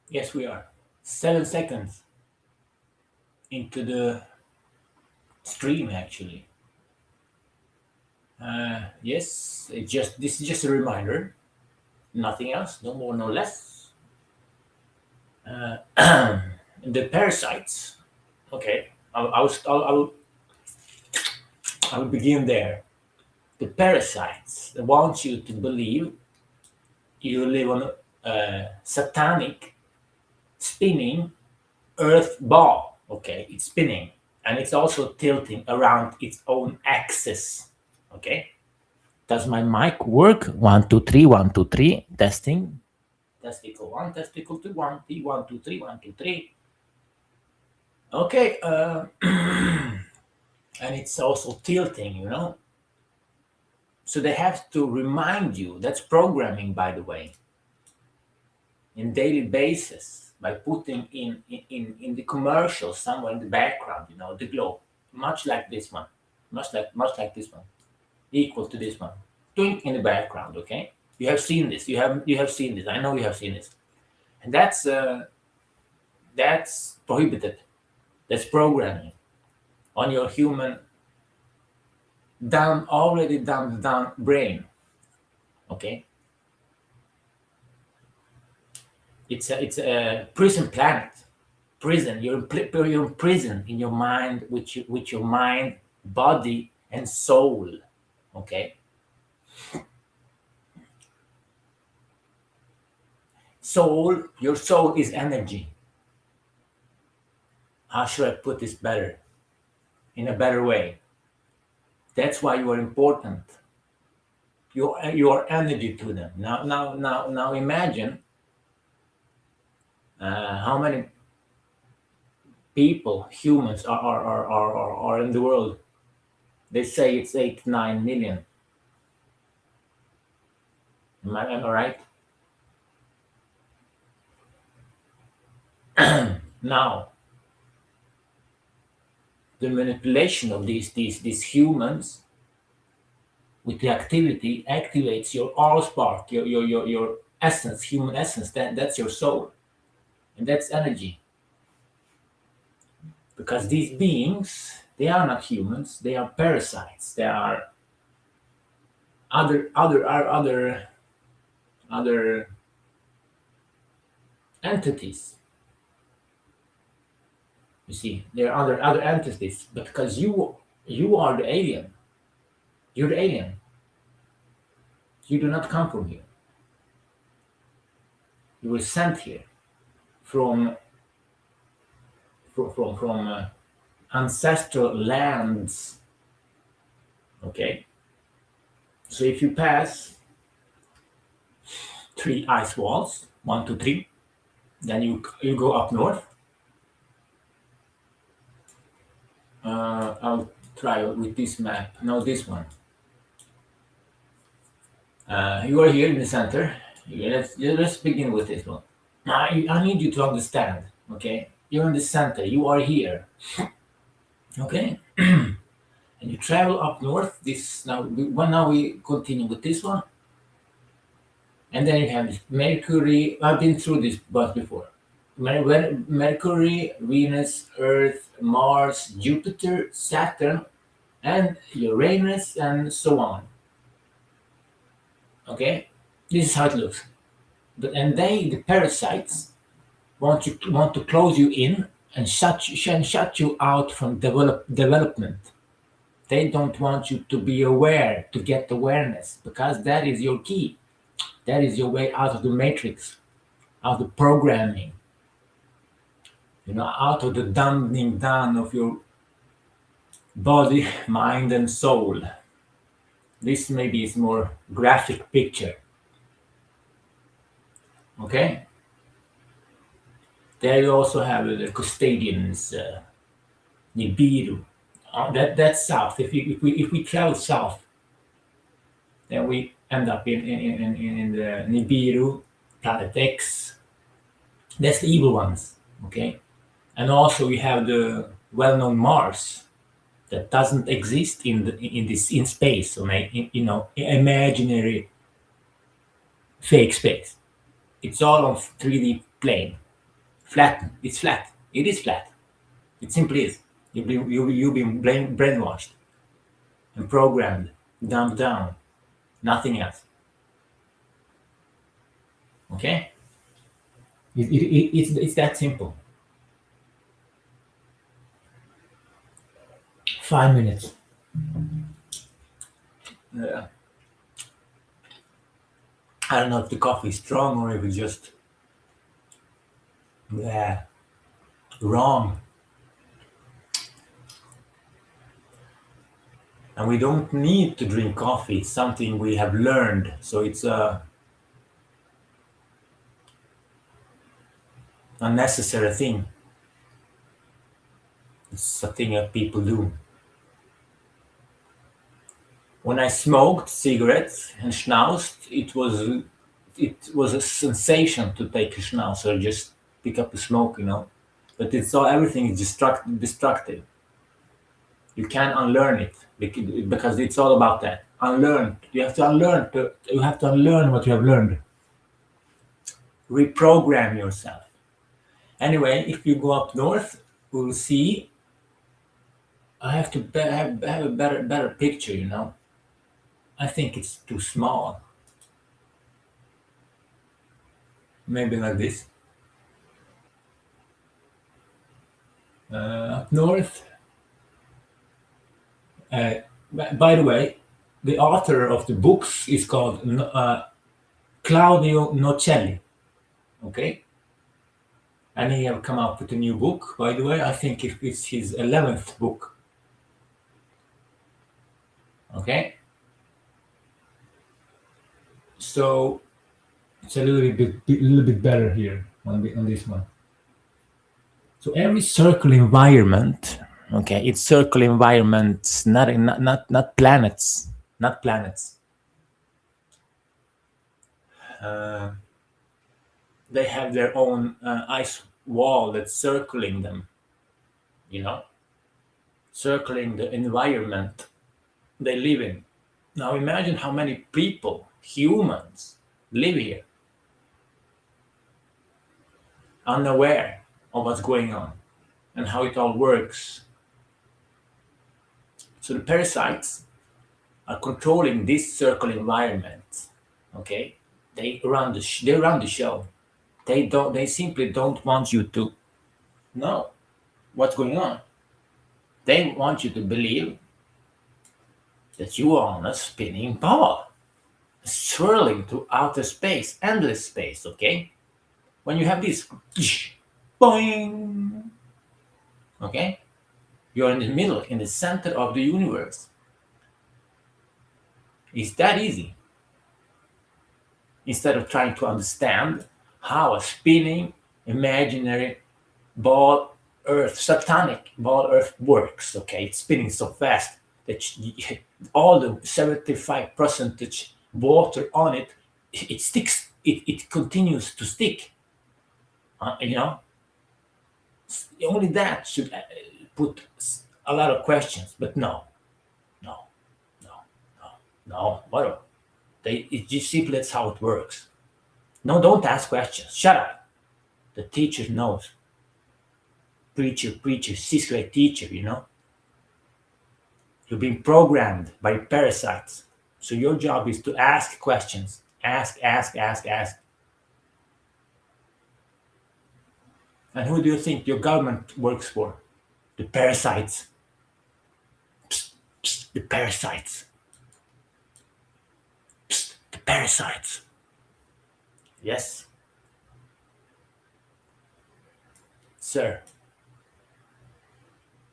Yes, we are 7 seconds into the stream, actually. Yes, this is just a reminder, nothing else, no more, no less. The parasites. Okay, I will begin there. The parasites they want you to believe you live on a satanic spinning earth ball. Okay, it's spinning and it's also tilting around its own axis. Okay, does my mic work? 1 2 3 1 2 3 testing. Testicle one, testicle two, one, T 1 2 3 1 2 3. Okay, and it's also tilting, So they have to remind you. That's programming, by the way, in daily basis by putting in the commercial somewhere in the background, the globe, much like this one, much like this one, equal to this one, doing in the background. Okay, you have seen this. You have seen this. I know you have seen this, and that's prohibited. That's programming on your human already down brain. Okay, it's a prison planet. Prison. You're in prison in your mind with your mind, body, and soul. Okay. Your soul is energy. How should I put this better? In a better way. That's why you are important. You are energy to them. Now imagine how many people, humans, are in the world. They say it's 8 9 million. Am I right? Now, the manipulation of these humans with the activity activates your all spark, your essence, human essence. That's your soul, and that's energy. Because these beings, they are not humans. They are parasites. They are other entities. You see, there are other entities, but because you are the alien, you're the alien. You do not come from here. You were sent here from ancestral lands. Okay, so if you pass 3 ice walls, 1 2 3, then you go up north. I'll try with this map. No, this one. You are here in the center. Let's begin with this one. I need you to understand. Okay, you're in the center. You are here. Okay, and you travel up north. This now we continue with this one, and then you have this Mercury. I've been through this bus before. Mercury, Venus, Earth, Mars, Jupiter, Saturn, and Uranus, and so on. Okay, this is how it looks. And the parasites, want to close you in and shut you out from development. They don't want you to be aware, to get awareness, because that is your key. That is your way out of the matrix, out of the programming, out of the dumbing down of your body, mind, and soul. This maybe is more graphic picture. Okay. There you also have the custodians, Nibiru. That's south. If we travel south, then we end up in the Nibiru, Planet X. That's the evil ones. Okay. And also we have the well-known Mars that doesn't exist in space, or imaginary fake space. It's all on 3D plane. Flat. It's flat. It is flat. It simply is. You've been brainwashed and programmed, dumbed down. Nothing else. Okay? It's that simple. 5 minutes. I don't know if the coffee is strong or if it's just wrong. And we don't need to drink coffee. It's something we have learned. So it's a unnecessary thing. It's a thing that people do. When I smoked cigarettes and schnauzed, it was a sensation to take a schnauz or just pick up a smoke, But it's all everything is destructive. You can't unlearn it because it's all about that. Unlearn. You have to unlearn. You have to unlearn what you have learned. Reprogram yourself. Anyway, if you go up north, we'll see. I have to have a better picture, I think it's too small. Maybe like this. Up north. By the way, the author of the books is called Claudio Nocelli. Okay? And he have come up with a new book, by the way. I think it's his 11th book. Okay? So it's a little bit better here on this one. So every circle environment, okay, it's circle environments, not planets, not planets. They have their own ice wall that's circling them, circling the environment they live in. Now imagine how many people, humans, live here, unaware of what's going on and how it all works. So the parasites are controlling this circle environment. Okay, they run the show. They simply don't want you to know what's going on. They want you to believe that you are on a spinning ball, swirling through outer space, endless space. Okay, when you have this, boing. Okay, you're in the middle, in the center of the universe. It's that easy. Instead of trying to understand how a spinning imaginary ball earth, satanic ball earth works. Okay, it's spinning so fast that all the 75% water on it, it sticks. It continues to stick. Only that should put a lot of questions. But no. What? It's just simply that's how it works. No, don't ask questions. Shut up. The teacher knows. Preacher, sixth grade teacher, You've been programmed by parasites. So your job is to ask questions. Ask. And who do you think your government works for? The parasites. The parasites. The parasites. Yes. Sir.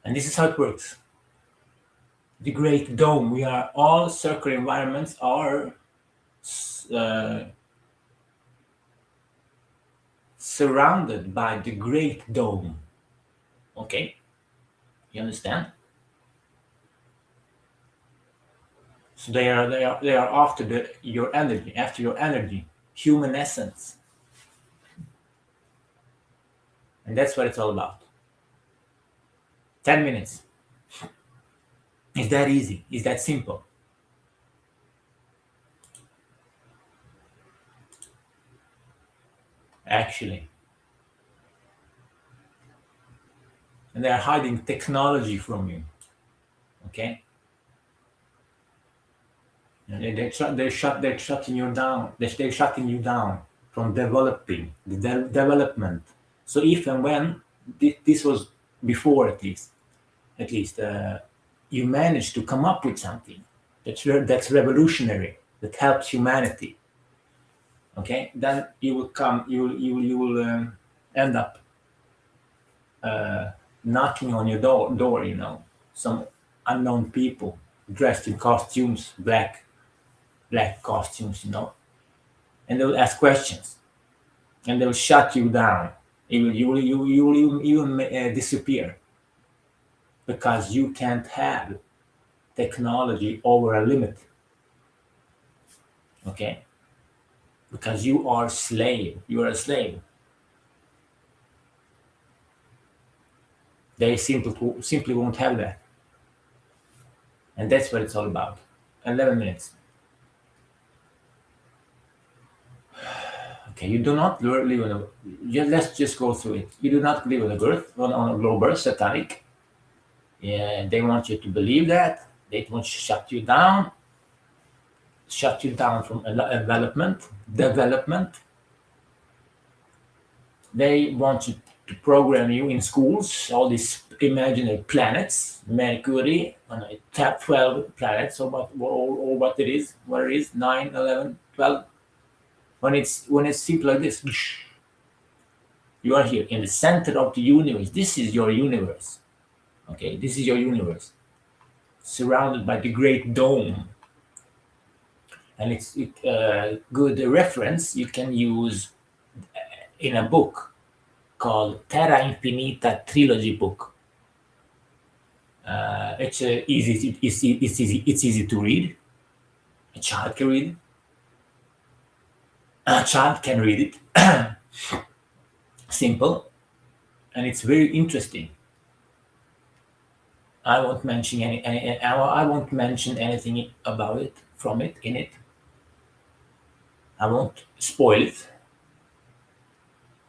And this is how it works. The Great Dome. We are all circular environments are surrounded by the Great Dome. Okay, you understand? So they are after your energy, human essence, and that's what it's all about. 10 minutes. It's that easy. It's that simple. Actually, and they're hiding technology from you. Okay, and they're shutting you down. They're shutting you down from developing the development. So if and when this was before, at least you manage to come up with something that's revolutionary, that helps humanity, okay, then you will come, you will end up knocking on your door, some unknown people dressed in costumes, black costumes, and they will ask questions, and they will shut you down. You will disappear, because you can't have technology over a limit, okay? Because you are a slave. They simply won't have that, and that's what it's all about. 11 minutes. Okay, you do not live on let's just go through it. You do not live on a birth, on a globe birth, satanic. Yeah, they want you to believe that. They want to shut you down from development. They want you to program you in schools, all these imaginary planets, Mercury, top 12 planets, or what it is, 9, 11, 12. When it's simple like this, you are here in the center of the universe. This is your universe. Okay, this is your universe, surrounded by the great dome. And it's good reference you can use in a book called Terra Infinita trilogy book. It's easy to read. A child can read it. A child can read it. Simple, and it's very interesting. I won't mention I won't mention anything about it in it. I won't spoil it.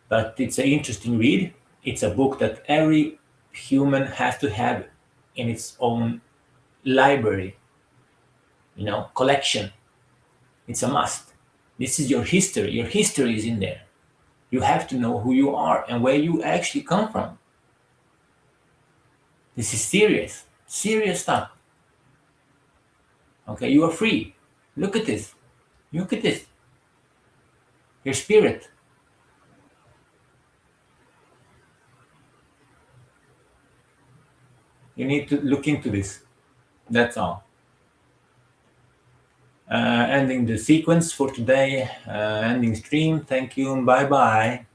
But it's an interesting read. It's a book that every human has to have in its own library, collection. It's a must. This is your history. Your history is in there. You have to know who you are and where you actually come from. This is serious stuff. Okay, you are free. Look at this. Your spirit. You need to look into this. That's all. Ending the sequence for today. Ending stream. Thank you. Bye bye.